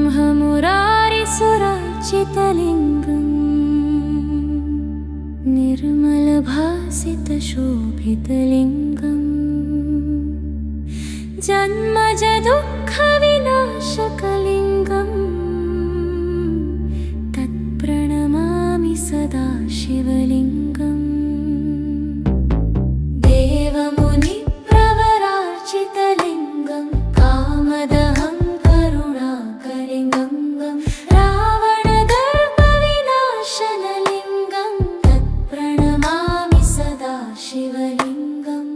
ब्रह्ममुरारिसुरार्चितलिङ्गम् निर्मलभासितशोभितलिङ्गम् जन्मजदुःखविनाशकलिङ्गम् तत्प्रणमामि सदा शिवलिङ्गम् देवमुनिप्रवरार्चितलिङ्गम् कामदहं करुणाकरलिङ्गम् रावणदर्पविनाशनलिङ्गम् तत्प्रणमामि सदा शिवलिङ्गम्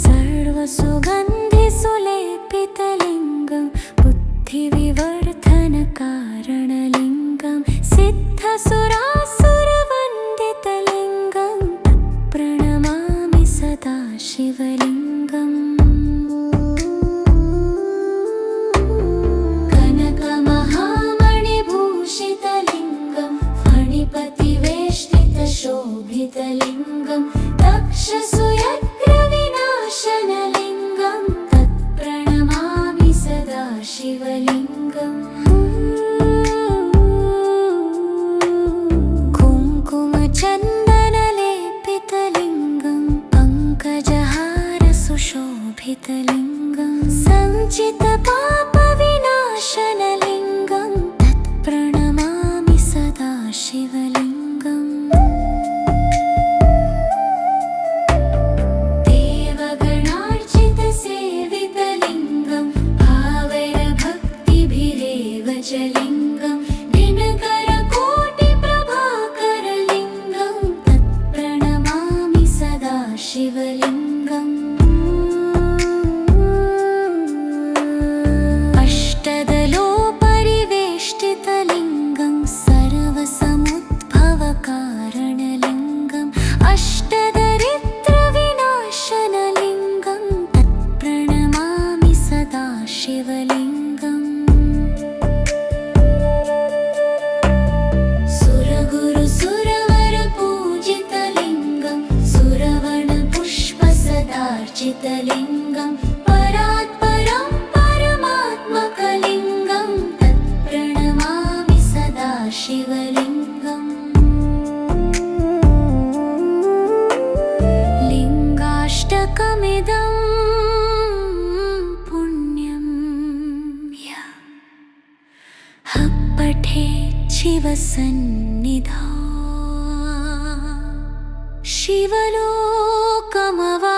सर्वसुगन्धिसुलेपितलिङ्गम् बुद्धिविवर्धनकारणलिङ्गम् सिद्धसुरासुरवन्दितलिङ्गम् तत्प्रणमामि सदा शिवलिङ्गम् कनकमहामणिभूषितलिङ्गम् फणिपतिवेष्टितशोभितलिङ्गम् दक्षसुयज्ञविनाशनलिङ्गम् तत्प्रणमामि सदा शिवलिङ्गम् कुङ्कुमचन्दनलेपितलिङ्गम् पङ्कजहारसुशोभितलिङ्गम् सञ्चितपापविनाशनलिङ्गम् तत्प्रणमामि सदा शिवलिङ्गम् देवगणार्चितसेवितलिङ्गम् भावैर्भक्तिभिरेव च लिङ्गम् दिनकरकोटिप्रभाकरलिङ्गम् तत्प्रणमामि सदा शिवलिङ्गम् अष्टदलोपरिवेष्टितलिङ्गम् सर्वसमुद्भवकारणलिङ्गम् अष्टदरिद्रविनाशनलिङ्गम् तत्प्रणमामि सदा शिवलिङ्गम् सुरगुरुसुरवरपूजितलिङ्गम् सुरवणपुष्पसदार्चितलिङ्गम् परात्परं परमात्मकलिङ्गम् तत्प्रणमामि सदा शिवलिङ्गम् लिङ्गाष्टकमिदं पुण्यं यः पठेत् शिवसन्निधौ शिवलोकमवा